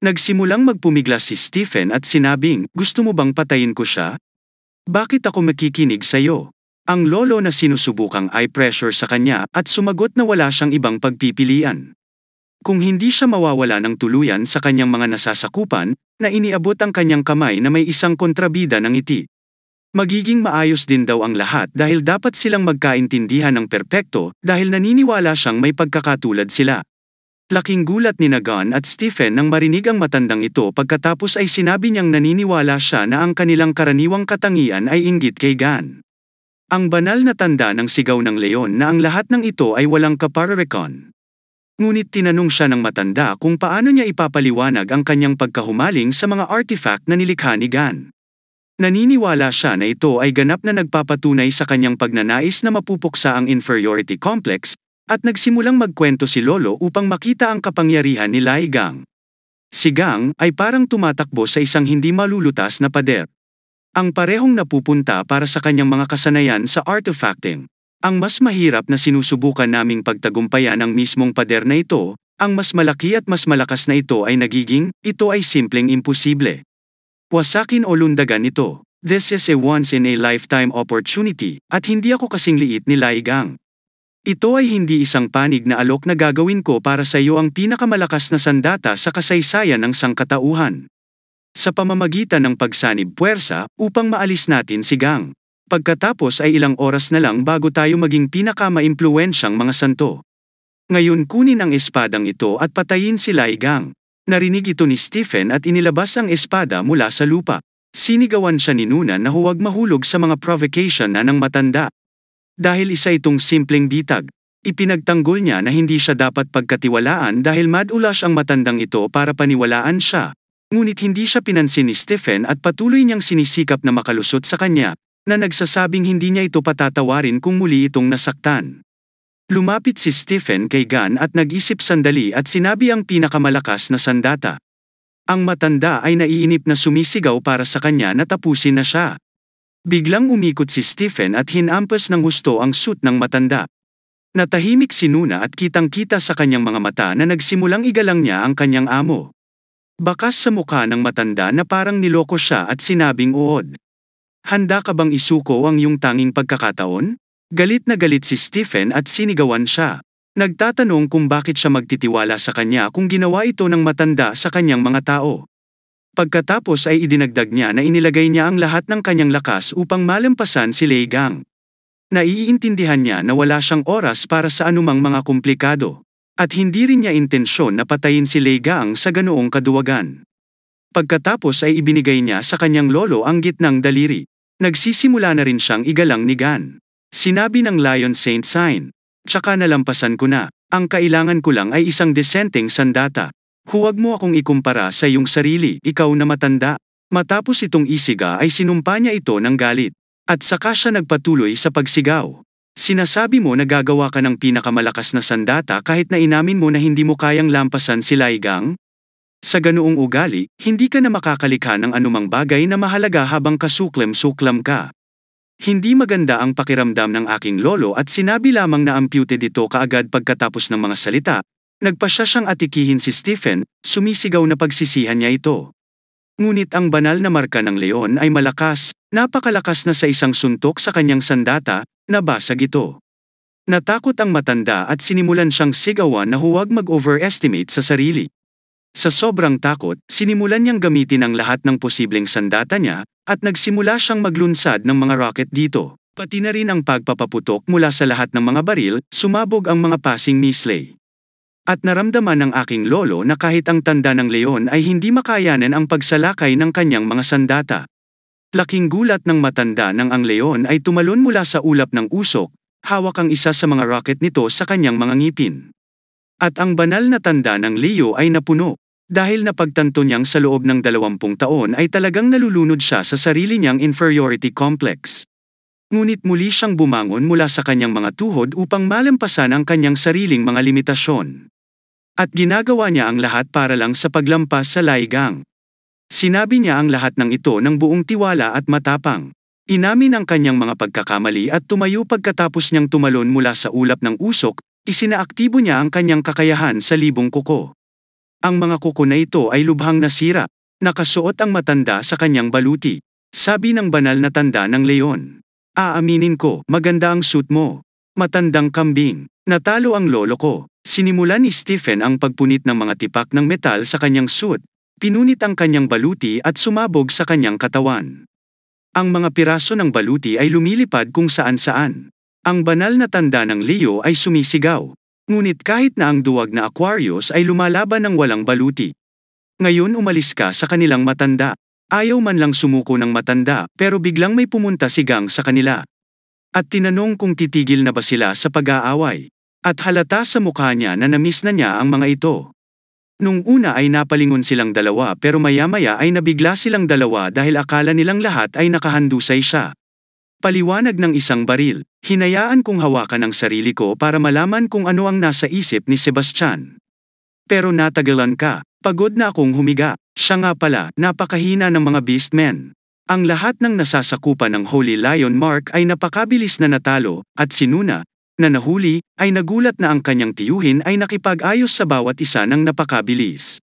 Nagsimulang magpumiglas si Stephen at sinabing, "Gusto mo bang patayin ko siya? Bakit ako makikinig sa'yo?" Ang lolo na sinusubukang i-pressure sa kanya at sumagot na wala siyang ibang pagpipilian. Kung hindi siya mawawala ng tuluyan sa kanyang mga nasasakupan, na iniabot ang kanyang kamay na may isang kontrabida ng ngiti. Magiging maayos din daw ang lahat dahil dapat silang magkaintindihan ng perpekto dahil naniniwala siyang may pagkakatulad sila. Laking gulat ni Gun at Stephen nang marinig ang matandang ito pagkatapos ay sinabi niyang naniniwala siya na ang kanilang karaniwang katangian ay inggit kay Gun. Ang banal na tanda ng sigaw ng leon na ang lahat ng ito ay walang kaparerekon. Ngunit tinanong siya ng matanda kung paano niya ipapaliwanag ang kanyang pagkahumaling sa mga artifact na nilikha ni Gun. Naniniwala siya na ito ay ganap na nagpapatunay sa kanyang pagnanais na mapupuksa ang inferiority complex, at nagsimulang magkwento si Lolo upang makita ang kapangyarihan ni Lai Gang. Si Gang ay parang tumatakbo sa isang hindi malulutas na pader. Ang parehong napupunta para sa kanyang mga kasanayan sa artifacting. Ang mas mahirap na sinusubukan naming pagtagumpayan ang mismong pader na ito, ang mas malaki at mas malakas na ito ay ito ay simpleng imposible. Wasakin o lundagan ito. This is a once-in-a-lifetime opportunity, at hindi ako kasing liit ni Lai Gang. Ito ay hindi isang panig na alok na gagawin ko para sa iyo ang pinakamalakas na sandata sa kasaysayan ng sangkatauhan. Sa pamamagitan ng pagsanib puwersa upang maalis natin si Gang. Pagkatapos ay ilang oras na lang bago tayo maging pinakamaimpluwensyang mga santo. Ngayon kunin ang espadang ito at patayin si Lai Gang. Narinig ito ni Stephen at inilabas ang espada mula sa lupa. Sinigawan siya ni Nuna na huwag mahulog sa mga provocation na ng matanda. Dahil isa itong simpleng bitag, ipinagtanggol niya na hindi siya dapat pagkatiwalaan dahil madulas ang matandang ito para paniwalaan siya. Ngunit hindi siya pinansin ni Stephen at patuloy niyang sinisikap na makalusot sa kanya, na nagsasabing hindi niya ito patatawarin kung muli itong nasaktan. Lumapit si Stephen kay Gun at nag-isip sandali at sinabi ang pinakamalakas na sandata. Ang matanda ay naiinip na sumisigaw para sa kanya na tapusin na siya. Biglang umikot si Stephen at hinampas ng husto ang suit ng matanda. Natahimik si Nuna at kitang-kita sa kanyang mga mata na nagsimulang igalang niya ang kanyang amo. Bakas sa mukha ng matanda na parang niloko siya at sinabing uod. Handa ka bang isuko ang iyong tanging pagkakataon? Galit na galit si Stephen at sinigawan siya. Nagtatanong kung bakit siya magtitiwala sa kanya kung ginawa ito ng matanda sa kanyang mga tao. Pagkatapos ay idinagdag niya na inilagay niya ang lahat ng kanyang lakas upang malampasan si Lai Gang. Naiintindihan niya na wala siyang oras para sa anumang mga komplikado. At hindi rin niya intensyon na patayin si Lai Gang sa ganoong kaduwagan. Pagkatapos ay ibinigay niya sa kanyang lolo ang gitnang daliri. Nagsisimula na rin siyang igalang ni Gan. Sinabi ng Lion Saint Sign, "Tsaka nalampasan ko na, ang kailangan ko lang ay isang desenteng sandata. Huwag mo akong ikumpara sa iyong sarili, ikaw na matanda." Matapos itong isiga ay sinumpa niya ito ng galit. At saka siya nagpatuloy sa pagsigaw. Sinasabi mo na gagawa ka ng pinakamalakas na sandata kahit na inamin mo na hindi mo kayang lampasan si Lai Gang? Sa ganoong ugali, hindi ka na makakalikha ng anumang bagay na mahalaga habang kasuklam-suklam ka. Hindi maganda ang pakiramdam ng aking lolo at sinabi lamang na amputed ito kaagad pagkatapos ng mga salita. Nagpasya siyang atikihin si Stephen, sumisigaw na pagsisihan niya ito. Ngunit ang banal na marka ng leon ay malakas, napakalakas na sa isang suntok sa kanyang sandata, nabasag ito. Natakot ang matanda at sinimulan siyang sigawan na huwag mag-overestimate sa sarili. Sa sobrang takot, sinimulan niyang gamitin ang lahat ng posibleng sandata niya, at nagsimula siyang maglunsad ng mga rocket dito. Pati na rin ang pagpapaputok mula sa lahat ng mga baril, sumabog ang mga passing missile. At naramdaman ng aking lolo na kahit ang tanda ng leon ay hindi makayanan ang pagsalakay ng kanyang mga sandata. Laking gulat ng matanda nang ang leon ay tumalon mula sa ulap ng usok, hawak ang isa sa mga rocket nito sa kanyang mga ngipin. At ang banal na tanda ng Leo ay napuno, dahil napagtanto niyang sa loob ng 20 taon ay talagang nalulunod siya sa sarili niyang inferiority complex. Ngunit muli siyang bumangon mula sa kanyang mga tuhod upang malampasan ang kanyang sariling mga limitasyon. At ginagawa niya ang lahat para lang sa paglampas sa Lai Gang. Sinabi niya ang lahat ng ito ng buong tiwala at matapang. Inamin ang kanyang mga pagkakamali at tumayo pagkatapos niyang tumalon mula sa ulap ng usok, isinaaktibo niya ang kanyang kakayahan sa libong kuko. Ang mga kuko na ito ay lubhang nasira. Nakasuot ang matanda sa kanyang baluti. Sabi ng banal na tanda ng leon. Aaminin ko, maganda ang suit mo. Matandang kambing. Natalo ang lolo ko. Sinimulan ni Stephen ang pagpunit ng mga tipak ng metal sa kanyang suit. Pinunit ang kanyang baluti at sumabog sa kanyang katawan. Ang mga piraso ng baluti ay lumilipad kung saan-saan. Ang banal na tanda ng Leo ay sumisigaw. Ngunit kahit na ang duwag na Aquarius ay lumalaban ng walang baluti. Ngayon umalis ka sa kanilang matanda. Ayaw man lang sumuko ng matanda pero biglang may pumunta si Gang sa kanila. At tinanong kung titigil na ba sila sa pag-aaway. At halata sa mukha niya na namiss na niya ang mga ito. Nung una ay napalingon silang dalawa pero maya-maya ay nabigla silang dalawa dahil akala nilang lahat ay nakahandusay siya. Paliwanag ng isang baril, hinayaan kong hawakan ang sarili ko para malaman kung ano ang nasa isip ni Sebastian. Pero natagalan ka, pagod na akong humiga, siya nga pala, napakahina ng mga beastmen. Ang lahat ng nasasakupan ng Holy Lion Mark ay napakabilis na natalo, at si Nuna, na nahuli, ay nagulat na ang kanyang tiyuhin ay nakipag-ayos sa bawat isa ng napakabilis.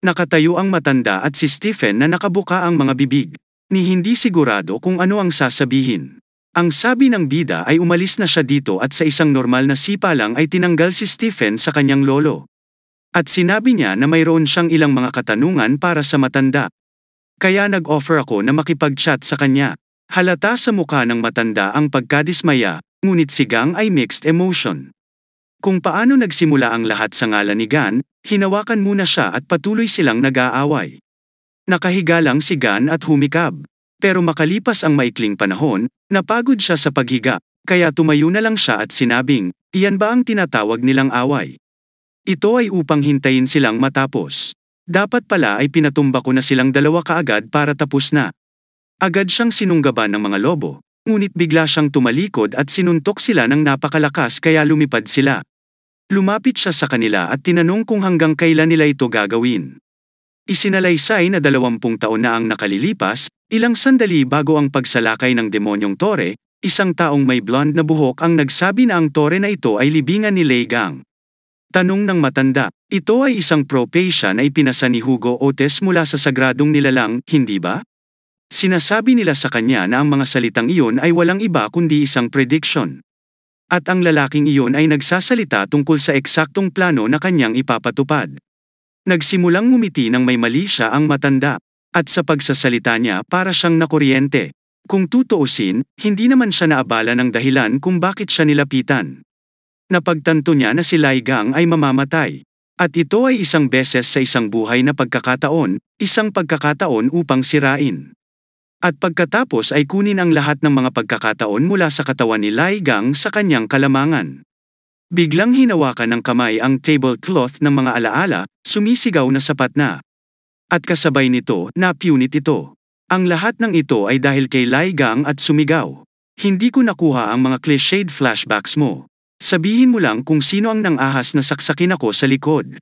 Nakatayo ang matanda at si Stephen na nakabuka ang mga bibig, ni hindi sigurado kung ano ang sasabihin. Ang sabi ng bida ay umalis na siya dito at sa isang normal na sipa lang ay tinanggal si Stephen sa kanyang lolo. At sinabi niya na mayroon siyang ilang mga katanungan para sa matanda. Kaya nag-offer ako na makipag-chat sa kanya. Halata sa mukha ng matanda ang pagkadismaya, ngunit si Gang ay mixed emotion. Kung paano nagsimula ang lahat sa ngalan ni Gan, hinawakan muna siya at patuloy silang nag-aaway. Nakahiga lang si Gan at humikab. Pero makalipas ang maikling panahon, napagod siya sa paghiga, kaya tumayo na lang siya at sinabing, iyan ba ang tinatawag nilang away? Ito ay upang hintayin silang matapos. Dapat pala ay pinatumba ko na silang dalawa kaagad para tapos na. Agad siyang sinunggaban ng mga lobo, ngunit bigla siyang tumalikod at sinuntok sila ng napakalakas kaya lumipad sila. Lumapit siya sa kanila at tinanong kung hanggang kailan nila ito gagawin. Isinalaysay na 20 taon na ang nakalilipas, ilang sandali bago ang pagsalakay ng demonyong Tore, isang taong may blonde na buhok ang nagsabi na ang Tore na ito ay libingan ni Lei Gang. Tanong ng matanda, ito ay isang propesya na ipinasa ni Hugo Otis mula sa sagradong nilalang, hindi ba? Sinasabi nila sa kanya na ang mga salitang iyon ay walang iba kundi isang prediction. At ang lalaking iyon ay nagsasalita tungkol sa eksaktong plano na kanyang ipapatupad. Nagsimulang ngumiti ng may mali siya ang matanda, at sa pagsasalita niya para siyang nakuryente. Kung tutuusin, hindi naman siya naabala ng dahilan kung bakit siya nilapitan. Napagtanto niya na si Lei Gang ay mamamatay. At ito ay isang beses sa isang buhay na pagkakataon, isang pagkakataon upang sirain. At pagkatapos ay kunin ang lahat ng mga pagkakataon mula sa katawan ni Lei Gang sa kanyang kalamangan. Biglang hinawakan ng kamay ang tablecloth ng mga alaala, sumisigaw na sapat na. At kasabay nito, napunit ito. Ang lahat ng ito ay dahil kay Lei Gang at sumigaw. Hindi ko nakuha ang mga cliched flashbacks mo. Sabihin mo lang kung sino ang nang-ahas na saksakin ako sa likod.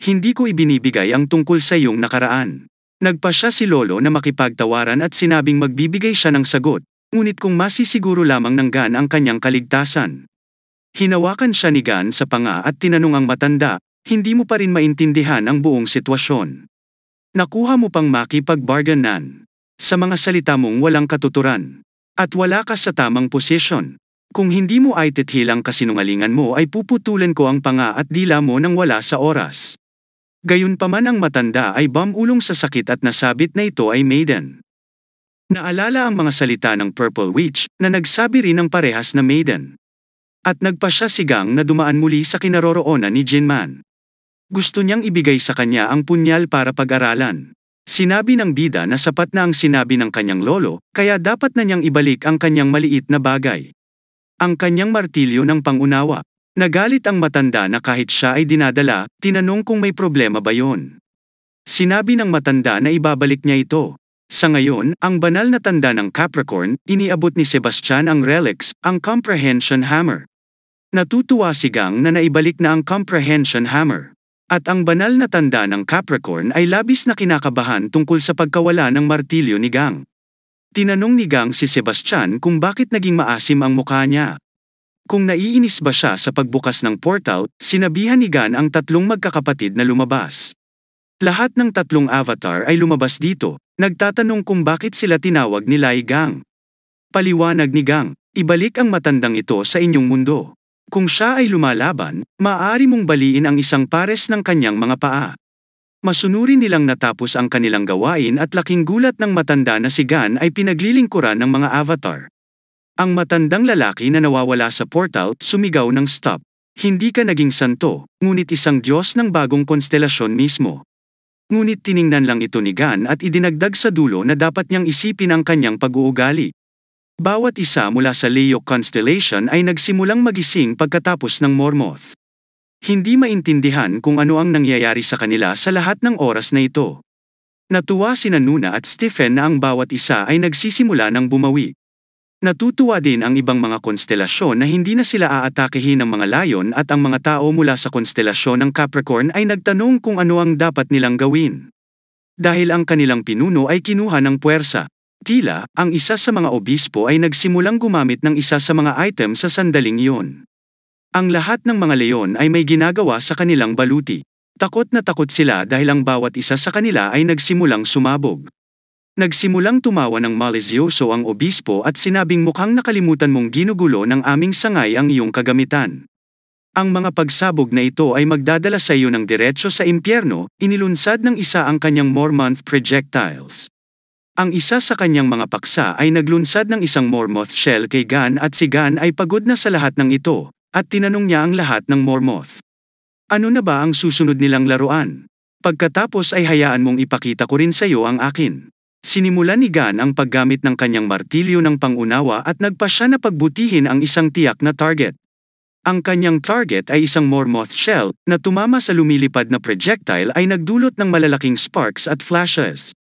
Hindi ko ibinibigay ang tungkol sa iyong nakaraan. Nagpa siya si Lolo na makipagtawaran at sinabing magbibigay siya ng sagot, ngunit kung masisiguro lamang ng Gan ang kanyang kaligtasan. Hinawakan siya ni Gan sa panga at tinanong ang matanda, hindi mo pa rin maintindihan ang buong sitwasyon. Nakuha mo pang makipag-bargainan. Sa mga salita mong walang katuturan. At wala ka sa tamang posisyon. Kung hindi mo ay tithilang kasinungalingan mo ay puputulan ko ang panga at dila mo nang wala sa oras. Gayunpaman ang matanda ay bumulong sa sakit at nasabit na ito ay maiden. Naalala ang mga salita ng Purple Witch na nagsabi rin ng parehas na maiden. At nagpa siya si Gang na dumaan muli sa kinaroroonan ni Jinman. Gusto niyang ibigay sa kanya ang punyal para pag-aralan. Sinabi ng bida na sapat na ang sinabi ng kanyang lolo, kaya dapat na niyang ibalik ang kanyang maliit na bagay. Ang kanyang martilyo ng pangunawa. Nagalit ang matanda na kahit siya ay dinadala, tinanong kung may problema ba yon. Sinabi ng matanda na ibabalik niya ito. Sa ngayon, ang banal na tanda ng Capricorn, iniabot ni Sebastian ang relics, ang Comprehension Hammer. Natutuwa si Gang na naibalik na ang Comprehension Hammer. At ang banal na tanda ng Capricorn ay labis na kinakabahan tungkol sa pagkawala ng martilyo ni Gang. Tinanong ni Gang si Sebastian kung bakit naging maasim ang mukha niya. Kung naiinis ba siya sa pagbukas ng portal, sinabihan ni Gan ang tatlong magkakapatid na lumabas. Lahat ng tatlong avatar ay lumabas dito, nagtatanong kung bakit sila tinawag ni Lai Gang. Paliwanag ni Gang, ibalik ang matandang ito sa inyong mundo. Kung siya ay lumalaban, maaari mong baliin ang isang pares ng kanyang mga paa. Masunurin nilang natapos ang kanilang gawain at laking gulat ng matanda na si Gan ay pinaglilingkuran ng mga avatar. Ang matandang lalaki na nawawala sa portal sumigaw ng stop. Hindi ka naging santo, ngunit isang Diyos ng bagong konstelasyon mismo. Ngunit tiningnan lang ito ni Gan at idinagdag sa dulo na dapat niyang isipin ang kanyang pag-uugali. Bawat isa mula sa Leo constellation ay nagsimulang magising pagkatapos ng Mormoth. Hindi maintindihan kung ano ang nangyayari sa kanila sa lahat ng oras na ito. Natuwa sina Nuna at Stephen na ang bawat isa ay nagsisimula ng bumawi. Natutuwa din ang ibang mga konstelasyon na hindi na sila aatakehin ng mga layon at ang mga tao mula sa konstelasyon ng Capricorn ay nagtanong kung ano ang dapat nilang gawin. Dahil ang kanilang pinuno ay kinuha ng puwersa. Tila, ang isa sa mga obispo ay nagsimulang gumamit ng isa sa mga item sa sandaling iyon. Ang lahat ng mga leon ay may ginagawa sa kanilang baluti. Takot na takot sila dahil ang bawat isa sa kanila ay nagsimulang sumabog. Nagsimulang tumawa ng malisyoso ang obispo at sinabing mukhang nakalimutan mong ginugulo ng aming sangay ang iyong kagamitan. Ang mga pagsabog na ito ay magdadala sa iyo ng diretso sa impyerno, inilunsad ng isa ang kanyang Mormoth projectiles. Ang isa sa kanyang mga paksa ay naglunsad ng isang Mormoth shell kay Gan at si Gan ay pagod na sa lahat ng ito, at tinanong niya ang lahat ng Mormoth. Ano na ba ang susunod nilang laruan? Pagkatapos ay hayaan mong ipakita ko rin sa iyo ang akin. Sinimulan ni Gan ang paggamit ng kanyang martilyo ng pangunawa at nagpa siya na pagbutihin ang isang tiyak na target. Ang kanyang target ay isang Mormoth shell na tumama sa lumilipad na projectile ay nagdulot ng malalaking sparks at flashes.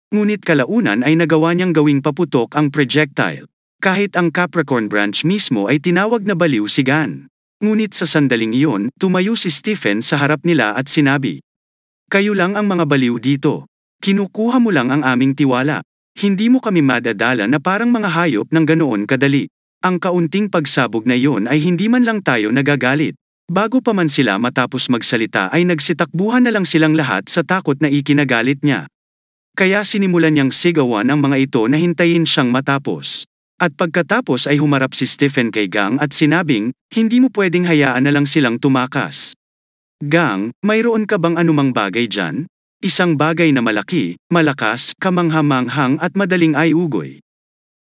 Ngunit kalaunan ay nagawa niyang gawing paputok ang projectile. Kahit ang Capricorn branch mismo ay tinawag na baliw si Gan. Ngunit sa sandaling iyon, tumayo si Stephen sa harap nila at sinabi, "Kayo lang ang mga baliw dito. Kinukuha mo lang ang aming tiwala. Hindi mo kami madadala na parang mga hayop ng ganoon kadali." Ang kaunting pagsabog na iyon ay hindi man lang tayo nagagalit. Bago pa man sila matapos magsalita ay nagsitakbuhan na lang silang lahat sa takot na ikinagalit niya. Kaya sinimulan niyang sigawan ang mga ito na hintayin siyang matapos. At pagkatapos ay humarap si Stephen kay Gang at sinabing, "Hindi mo pwedeng hayaan na lang silang tumakas. Gang, mayroon ka bang anumang bagay dyan? Isang bagay na malaki, malakas, kamanghamanghang at madaling ay-ugoy."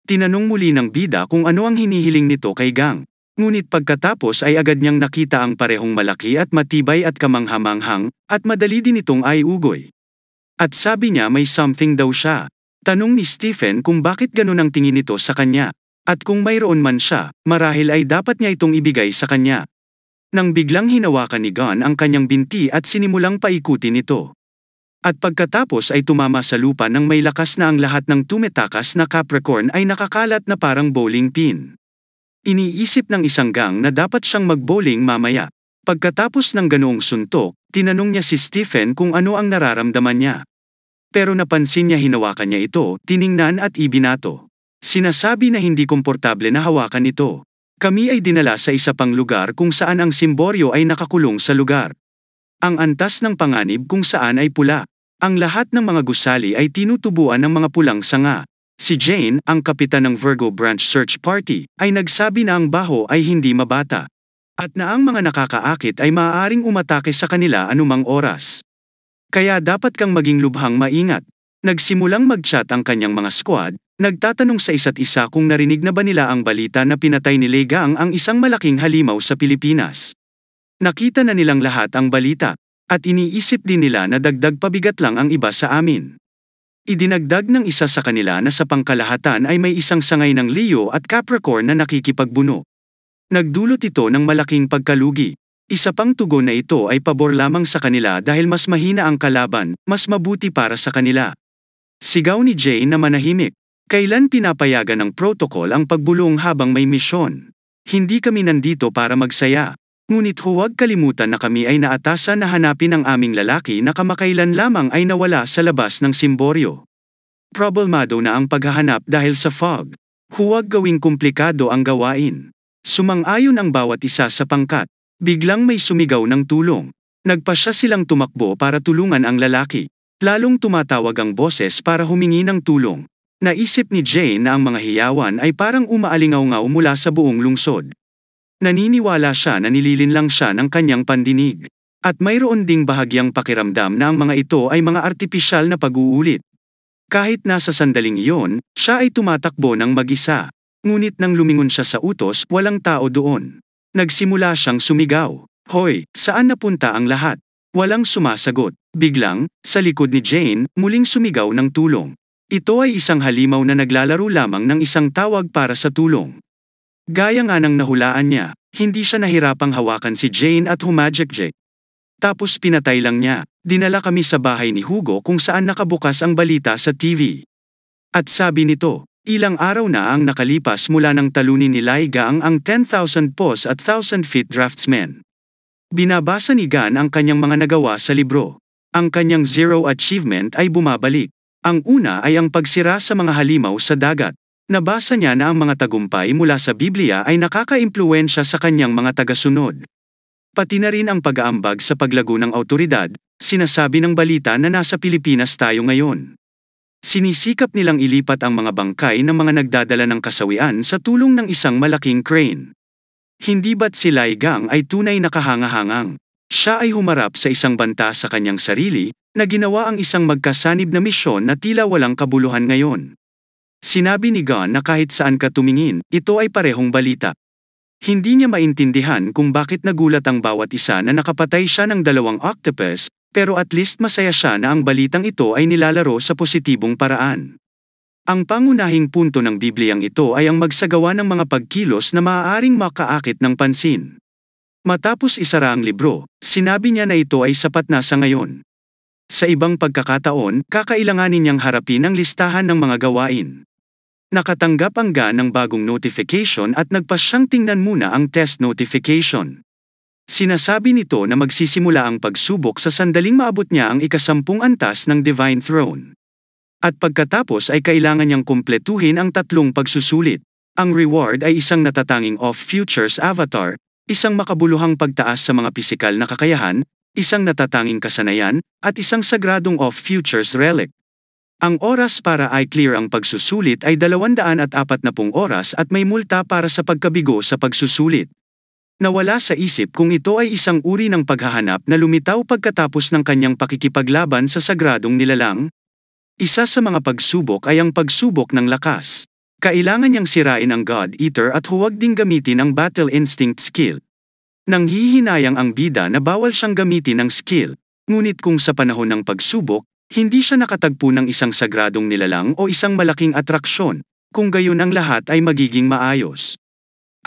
Tinanong muli ng bida kung ano ang hinihiling nito kay Gang. Ngunit pagkatapos ay agad niyang nakita ang parehong malaki at matibay at kamanghamanghang, at madali din itong ay-ugoy. At sabi niya may something daw siya. Tanong ni Stephen kung bakit ganun ang tingin nito sa kanya. At kung mayroon man siya, marahil ay dapat niya itong ibigay sa kanya. Nang biglang hinawakan ni Gan ang kanyang binti at sinimulang paikutin ito. At pagkatapos ay tumama sa lupa nang may lakas na ang lahat ng tumetakas na Capricorn ay nakakalat na parang bowling pin. Iniisip ng isang Gang na dapat siyang mag-bowling mamaya. Pagkatapos ng ganoong suntok, tinanong niya si Stephen kung ano ang nararamdaman niya. Pero napansin niya hinawakan niya ito, tiningnan at ibinato. Sinasabi na hindi komportable na hawakan ito. Kami ay dinala sa isa pang lugar kung saan ang simboryo ay nakakulong sa lugar. Ang antas ng panganib kung saan ay pula. Ang lahat ng mga gusali ay tinutubuan ng mga pulang sanga. Si Jane, ang kapitan ng Virgo Branch Search Party, ay nagsabi na ang baho ay hindi mabata. At na ang mga nakakaakit ay maaaring umatake sa kanila anumang oras. Kaya dapat kang maging lubhang maingat. Nagsimulang mag-chat ang kanyang mga squad, nagtatanong sa isa't isa kung narinig na ba nila ang balita na pinatay ni Lei Gang ang isang malaking halimaw sa Pilipinas. Nakita na nilang lahat ang balita, at iniisip din nila na dagdag pabigat lang ang iba sa amin. Idinagdag ng isa sa kanila na sa pangkalahatan ay may isang sangay ng Leo at Capricorn na nakikipagbuno. Nagdulot ito ng malaking pagkalugi. Isa pang tugon na ito ay pabor lamang sa kanila dahil mas mahina ang kalaban, mas mabuti para sa kanila. Sigaw ni Jane na manahimik. Kailan pinapayagan ng protocol ang pagbulong habang may misyon? Hindi kami nandito para magsaya. Ngunit huwag kalimutan na kami ay naatasan na hanapin ang aming lalaki na kamakailan lamang ay nawala sa labas ng simboryo. Problemado na ang paghahanap dahil sa fog. Huwag gawing komplikado ang gawain. Sumang-ayon ang bawat isa sa pangkat. Biglang may sumigaw ng tulong. Nagpasya silang tumakbo para tulungan ang lalaki. Lalong tumatawag ang boses para humingi ng tulong. Naisip ni Jane na ang mga hiyawan ay parang umaalingaw-ngaw mula sa buong lungsod. Naniniwala siya na nililin lang siya ng kanyang pandinig. At mayroon ding bahagyang pakiramdam na ang mga ito ay mga artipisyal na pag-uulit. Kahit nasa sandaling iyon, siya ay tumatakbo ng mag-isa. Ngunit nang lumingon siya sa utos, walang tao doon. Nagsimula siyang sumigaw. Hoy, saan napunta ang lahat? Walang sumasagot. Biglang, sa likod ni Jane, muling sumigaw ng tulong. Ito ay isang halimaw na naglalaro lamang ng isang tawag para sa tulong. Gaya nga ng nahulaan niya, hindi siya nahirapang hawakan si Jane at humajekjek. Tapos pinatay lang niya. Dinala kami sa bahay ni Hugo kung saan nakabukas ang balita sa TV. At sabi nito, ilang araw na ang nakalipas mula nang talunin ni Lai Gang ang 10,000 pos at 1,000 feet draftsman. Binabasa ni Gan ang kanyang mga nagawa sa libro. Ang kanyang zero achievement ay bumabalik. Ang una ay ang pagsira sa mga halimaw sa dagat. Nabasa niya na ang mga tagumpay mula sa Biblia ay nakaka-impluwensya sa kanyang mga tagasunod. Pati na rin ang pag-aambag sa paglago ng awtoridad, sinasabi ng balita na nasa Pilipinas tayo ngayon. Sinisikap nilang ilipat ang mga bangkay ng mga nagdadala ng kasawian sa tulong ng isang malaking crane. Hindi ba't si Lai Gang ay tunay na kahangahangang? Siya ay humarap sa isang banta sa kanyang sarili, na ginawa ang isang magkasanib na misyon na tila walang kabuluhan ngayon. Sinabi ni Gan na kahit saan ka tumingin, ito ay parehong balita. Hindi niya maintindihan kung bakit nagulat ang bawat isa na nakapatay siya ng 2 octopus, pero at least masaya siya na ang balitang ito ay nilalaro sa positibong paraan. Ang pangunahing punto ng Bibliyang ito ay ang magsagawa ng mga pagkilos na maaaring makaakit ng pansin. Matapos isara ang libro, sinabi niya na ito ay sapat na sa ngayon. Sa ibang pagkakataon, kakailanganin niyang harapin ang listahan ng mga gawain. Nakatanggap ang Gan ng bagong notification at nagpasyang tingnan muna ang test notification. Sinasabi nito na magsisimula ang pagsubok sa sandaling maabot niya ang 10 antas ng Divine Throne. At pagkatapos ay kailangan niyang kumpletuhin ang 3 pagsusulit. Ang reward ay isang natatanging off-futures avatar, isang makabuluhang pagtaas sa mga pisikal na kakayahan, isang natatanging kasanayan, at isang sagradong off-futures relic. Ang oras para i-clear ang pagsusulit ay 240 oras at may multa para sa pagkabigo sa pagsusulit. Nawala sa isip kung ito ay isang uri ng paghahanap na lumitaw pagkatapos ng kanyang pakikipaglaban sa sagradong nilalang. Isa sa mga pagsubok ay ang pagsubok ng lakas. Kailangan niyang sirain ang God Eater at huwag ding gamitin ang Battle Instinct skill. Nanghihinayang ang bida na bawal siyang gamitin ang skill, ngunit kung sa panahon ng pagsubok, hindi siya nakatagpo ng isang sagradong nilalang o isang malaking atraksyon, kung gayon ang lahat ay magiging maayos.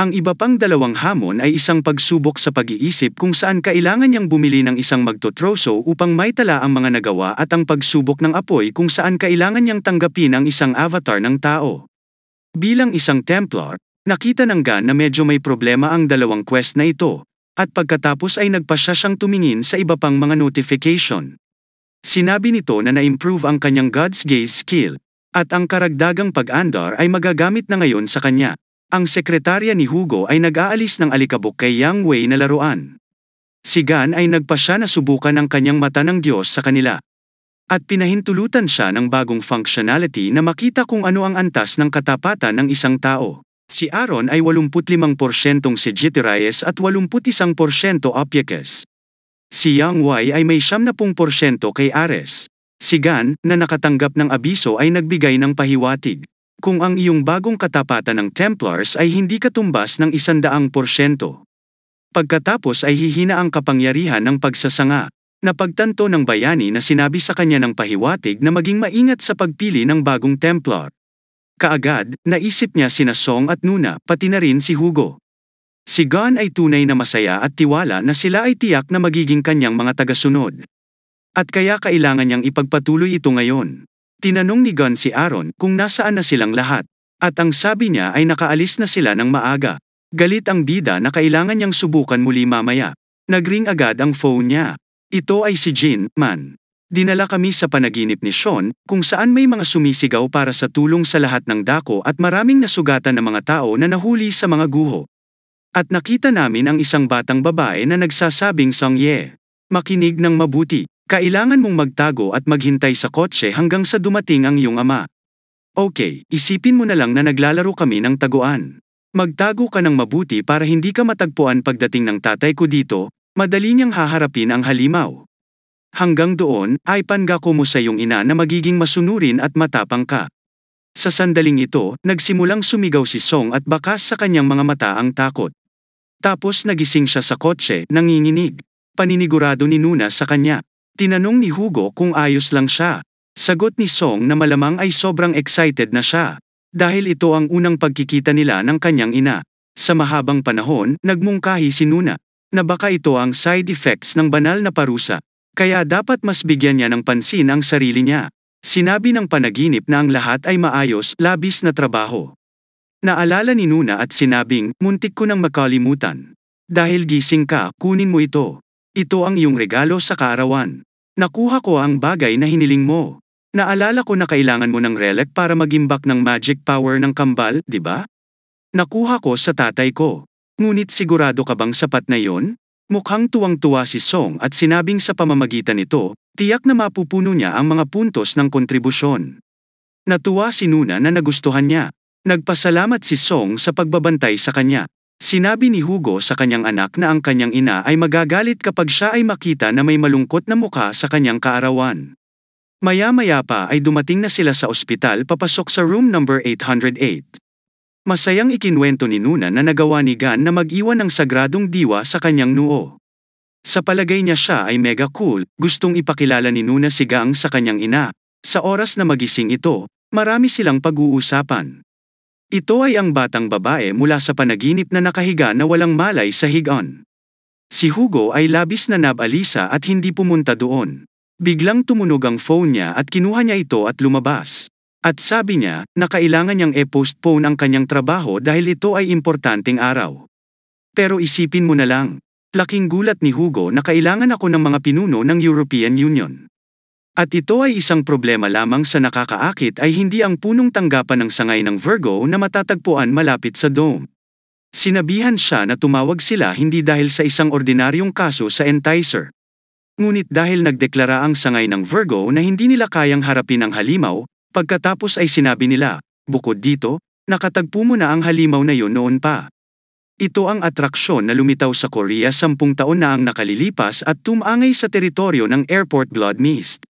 Ang iba pang 2 hamon ay isang pagsubok sa pag-iisip kung saan kailangan niyang bumili ng isang magtotroso upang maitala ang mga nagawa at ang pagsubok ng apoy kung saan kailangan niyang tanggapin ang isang avatar ng tao. Bilang isang Templar, nakita ng Gan na medyo may problema ang 2 quest na ito, at pagkatapos ay nagpasya siyang tumingin sa iba pang mga notification. Sinabi nito na na-improve ang kanyang God's Gaze skill, at ang karagdagang pag-andar ay magagamit na ngayon sa kanya. Ang sekretarya ni Hugo ay nag-aalis ng alikabok kay Yang Wei na laruan. Si Gan ay nagpasya na subukan ang kanyang mata ng Diyos sa kanila. At pinahintulutan siya ng bagong functionality na makita kung ano ang antas ng katapatan ng isang tao. Si Aaron ay 85% Sagittarius at 81% Ophiuchus. Si Yang Wei ay may 70% kay Ares. Si Gan, na nakatanggap ng abiso ay nagbigay ng pahiwatig. Kung ang iyong bagong katapatan ng Templars ay hindi katumbas ng 100%. Pagkatapos ay hihina ang kapangyarihan ng pagsasanga. Napagtanto ng bayani na sinabi sa kanya ng pahiwatig na maging maingat sa pagpili ng bagong Templar. Kaagad, naisip niya sina Song at Nuna, pati na rin si Hugo. Si Gan ay tunay na masaya at tiwala na sila ay tiyak na magiging kanyang mga tagasunod. At kaya kailangan niyang ipagpatuloy ito ngayon. Tinanong ni Gan si Aaron kung nasaan na silang lahat, at ang sabi niya ay nakaalis na sila ng maaga. Galit ang bida na kailangan niyang subukan muli mamaya. Nagring agad ang phone niya. Ito ay si Jin, man. Dinala kami sa panaginip ni Sean, kung saan may mga sumisigaw para sa tulong sa lahat ng dako at maraming nasugatan na mga tao na nahuli sa mga guho. At nakita namin ang isang batang babae na nagsasabing Song Ye. Makinig ng mabuti. Kailangan mong magtago at maghintay sa kotse hanggang sa dumating ang iyong ama. Okay, isipin mo na lang na naglalaro kami ng taguan. Magtago ka ng mabuti para hindi ka matagpuan pagdating ng tatay ko dito, madali niyang haharapin ang halimaw. Hanggang doon, ay pangako mo sa iyong ina na magiging masunurin at matapang ka. Sa sandaling ito, nagsimulang sumigaw si Song at bakas sa kanyang mga mata ang takot. Tapos nagising siya sa kotse, nanginginig. Paninigurado ni Nuna sa kanya. Tinanong ni Hugo kung ayos lang siya. Sagot ni Song na malamang ay sobrang excited na siya. Dahil ito ang unang pagkikita nila ng kanyang ina. Sa mahabang panahon, nagmungkahi si Nuna na baka ito ang side effects ng banal na parusa. Kaya dapat mas bigyan niya ng pansin ang sarili niya. Sinabi ng panaginip na ang lahat ay maayos, labis na trabaho. Naalala ni Nuna at sinabing, muntik ko nang makalimutan. Dahil gising ka, kunin mo ito. Ito ang iyong regalo sa kaarawan. Nakuha ko ang bagay na hiniling mo. Naalala ko na kailangan mo ng relic para magimbak ng magic power ng kambal, di ba? Nakuha ko sa tatay ko. Ngunit sigurado ka bang sapat na yon? Mukhang tuwang-tuwa si Song at sinabing sa pamamagitan nito, tiyak na mapupuno niya ang mga puntos ng kontribusyon. Natuwa si Nuna na nagustuhan niya. Nagpasalamat si Song sa pagbabantay sa kanya. Sinabi ni Hugo sa kanyang anak na ang kanyang ina ay magagalit kapag siya ay makita na may malungkot na mukha sa kanyang kaarawan. Maya-maya pa ay dumating na sila sa ospital papasok sa room number 808. Masayang ikinwento ni Nuna na nagawa ni Gan na mag-iwan ng sagradong diwa sa kanyang noo. Sa palagay niya siya ay mega cool, gustong ipakilala ni Nuna si Gang sa kanyang ina. Sa oras na magising ito, marami silang pag-uusapan. Ito ay ang batang babae mula sa panaginip na nakahiga na walang malay sa higaan. Si Hugo ay labis na nabalisa at hindi pumunta doon. Biglang tumunog ang phone niya at kinuha niya ito at lumabas. At sabi niya na kailangan niyang e-postpone ang kanyang trabaho dahil ito ay importanteng araw. Pero isipin mo na lang, laking gulat ni Hugo na kailangan ako ng mga pinuno ng European Union. At ito ay isang problema lamang sa nakakaakit ay hindi ang punong tanggapan ng sangay ng Virgo na matatagpuan malapit sa dome. Sinabihan siya na tumawag sila hindi dahil sa isang ordinaryong kaso sa enticer. Ngunit dahil nagdeklara ang sangay ng Virgo na hindi nila kayang harapin ang halimaw, pagkatapos ay sinabi nila, bukod dito, nakatagpo mo na ang halimaw na yon noon pa. Ito ang atraksyon na lumitaw sa Korea 10 taon na ang nakalilipas at tumangay sa teritoryo ng Airport Blood Mist.